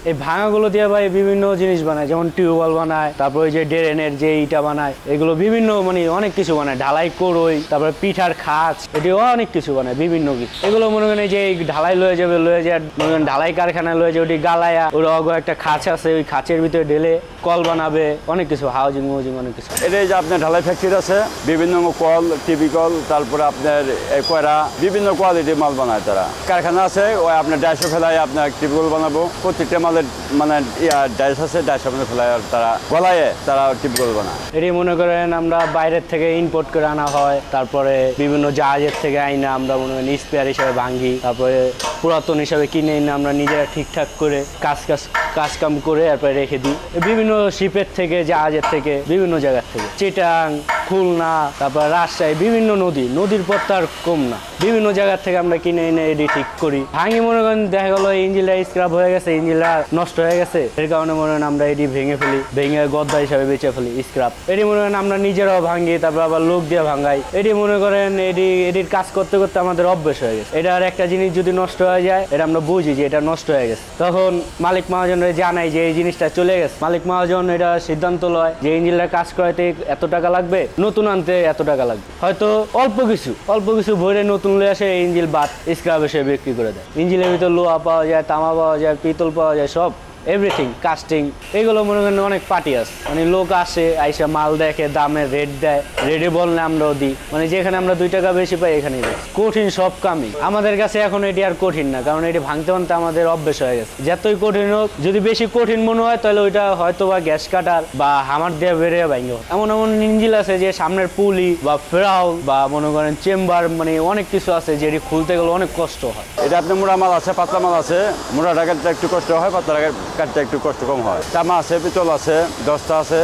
এই ভাঙাগুলো দিয়ে ভাই বিভিন্ন জিনিস বানায়, যেমন টিউবওয়েল বানায়, তারপর ওই যে ড্রেনের যে ইটা বানায়, এগুলো বিভিন্ন মানে অনেক কিছু বানায়, ঢালাই করই, তারপরে পিঠার খাঁচ, এটিও অনেক কিছু বানায়, বিভিন্ন কিছু। এগুলো মনে করেন যে ঢালাই লয়ে যাবে, লয়ে যায় মনে করেন ঢালাই কারখানায় লয়ে যাবে, ওটি গালায়া ওর অগ একটা খাঁচ আছে, ওই খাঁচের ভিতরে ঢেলে কল বানাবে, অনেক কিছু, হাউজিং অনেক কিছু। এটা যে আপনার ঢালাই ফ্যাক্টরি আছে, বিভিন্ন কল, টিভি কল, তারপরে আপনার কয়রা, বিভিন্ন কোয়ালিটির মাল বানায় তারা। কারখানা আছে, ওই আপনার ডাইশো ফেলায় আপনার টিভি কল বানাবো, প্রত্যেকটা মালের মানে ডাইস আছে, ডাইশো ফেলায় তারা গলায় তারা টিভি কল বানায়। এটি মনে করেন আমরা বাইরের থেকে ইম্পোর্ট করে আনা হয়, তারপরে বিভিন্ন জাহাজের থেকে আইনা আমরা মনে করেন স্পেয়ার হিসাবে ভাঙি, তারপরে পুরাতন হিসাবে কিনে এনে আমরা নিজেরা ঠিকঠাক করে কাজ কাম করে এরপরে রেখে দিই। বিভিন্ন শিপের থেকে, জাহাজের থেকে, বিভিন্ন জায়গার থেকে, চিটাং, খুলনা, তারপর রাজশাহী, বিভিন্ন নদীর পথ তার কম না, বিভিন্ন জায়গার থেকে আমরা কিনে এনে এটি ঠিক করি। ভাঙি মনে করেন দেখা গেলো ইঞ্জিনটা স্ক্র্যাপ হয়ে গেছে, ইঞ্জিনটা নষ্ট হয়ে গেছে, এর কারণে মনে করেন আমরা এটি ভেঙে ফেলি, ভেঙে গদ্দা হিসাবে বেঁচে ফেলি স্ক্র্যাপ। এটি মনে করেন আমরা নিজেরাও ভাঙি, তারপর আবার লোক দিয়ে ভাঙাই। এটি মনে করেন এটির কাজ করতে করতে আমাদের অভ্যেস হয়ে গেছে। এটার একটা জিনিস যদি নষ্ট হয়ে যায়, এটা আমরা বুঝি যে এটা নষ্ট হয়ে গেছে, তখন মালিক মহাজনের জানাই যে এই জিনিসটা চলে গেছে। মালিক মহাজন এটা সিদ্ধান্ত লয় যে ইঞ্জিনটার কাজ করাইতে এত টাকা লাগবে, নতুন আনতে এত টাকা লাগবে, হয়তো অল্প কিছু ভরে নতুন লয়ে আসে, ইঞ্জিন বাদ স্ক্র্যাপ এসে বিক্রি করে দেয়। ইঞ্জিনের ভিতর লোহা পাওয়া যায়, তামা পাওয়া যায়, পিতল পাওয়া যায়, সব এভরিথিং, কাস্টিং, এগুলো মনে করেন অনেক পার্টি আছে, মানে লোক আসে, আইসা মাল দেখে, দামের রেট দেয়, রেটে বললে আমরাও দিই, মানে যেখানে আমরা 2 টাকা বেশি পাই এখানেই দেয়। কঠিন সব কামই আমাদের কাছে এখন এটি আর কঠিন না, কারণ এটি ভাঙতে আমাদের অভ্যেস হয়ে গেছে। যতই কঠিন হোক, যদি বেশি কঠিন মনে হয় তাহলে ওইটা হয়তো বা গ্যাস কাটার বা হামার দিয়ে বেড়ে ভাঙে। এমন ইঞ্জিন আছে যে সামনের পুলি বা ফেরাও বা মনে করেন চেম্বার, মানে অনেক কিছু আছে যেটি খুলতে গেলে অনেক কষ্ট হয়। এটা আপনার মোড়া মাল আছে, পাতলা মাল আছে, মোড়াটা কাটতে একটু কষ্ট হয়, পাতলা কাটতে একটু কষ্ট কম হয়। তামা আছে, পিতল আছে, দস্তা আছে,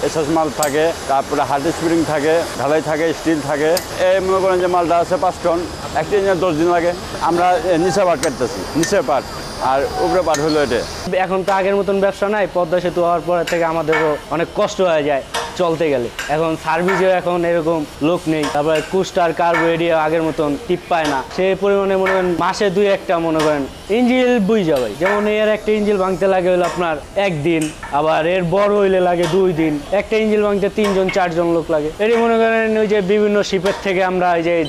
এসএস মাল থাকে, তারপরে হার্ড স্প্রিং থাকে, ঢালাই থাকে, স্টিল থাকে। এই মনে করেন যে মালটা আছে 5 টন, একটা ইঞ্জিনে 10 দিন লাগে। আমরা নিচে পাট কাটতেছি, নিচে পাট, আর উপরে পাট হলো এটা। এখন তো আগের মতন ব্যবসা নাই, পদ্মা সেতু হওয়ার পর থেকে আমাদেরও অনেক কষ্ট হয়ে যায় চলতে গেলে। এখন সার্ভিসেও এখন এরকম লোক নেই, তারপরে কুস্টার কার্বো এরিয়া আগের মতন টিপ পায় না, সে পরিমাণে মনে করেন মাসে 2-1টা মনে করেন ইঞ্জিল বুঝ যাবে। যেমন এর একটা ইঞ্জিল ভাঙতে লাগে হলো আপনার 1 দিন, আবার এর বড় হইলে লাগে 2 দিন, একটা ইঞ্জিল ভাঙতে 3-4 জন লোক লাগে। এটি মনে করেন ওই যে বিভিন্ন শিপের থেকে আমরা যেই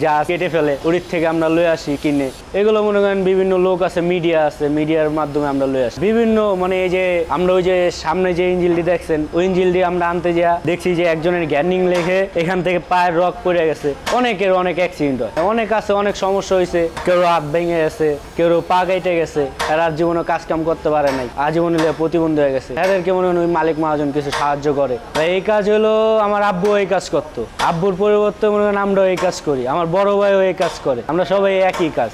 যা কেটে ফেলে ওরির থেকে আমরা লয়ে আসি কিনে, এগুলো মনে করেন বিভিন্ন লোক আছে, মিডিয়া আছে, মিডিয়ার মাধ্যমে আমরা লয়ে আসি বিভিন্ন, মানে এই যে আমরা ওই যে সামনে যে ইঞ্জিলটি দেখছেন, ওই ইঞ্জিলটি আমরা আনতে যা দেখছি যে একজনের গ্যানিং লেখে এখান থেকে পায়ের রক পড়ে গেছে, অনেকের অনেক অ্যাক্সিডেন্ট হয়, অনেক আছে, অনেক সমস্যা হয়েছে, কেউ হাত ভেঙে গেছে, কেউ পা কেটে গেছে, এরা জীবনে কাজ কাম করতে পারে নাই, আজীবন প্রতিবন্ধী হয়ে গেছে, এদেরকে মনে হয় ওই মালিক মহাজন কিছু সাহায্য করে। এই কাজ হলো আমার আব্বু এই কাজ করতো, আব্বুর পরিবর্তে মনে করেন আমরাও এই কাজ করি, আমার বড় ভাইও এই কাজ করে, আমরা সবাই একই কাজ।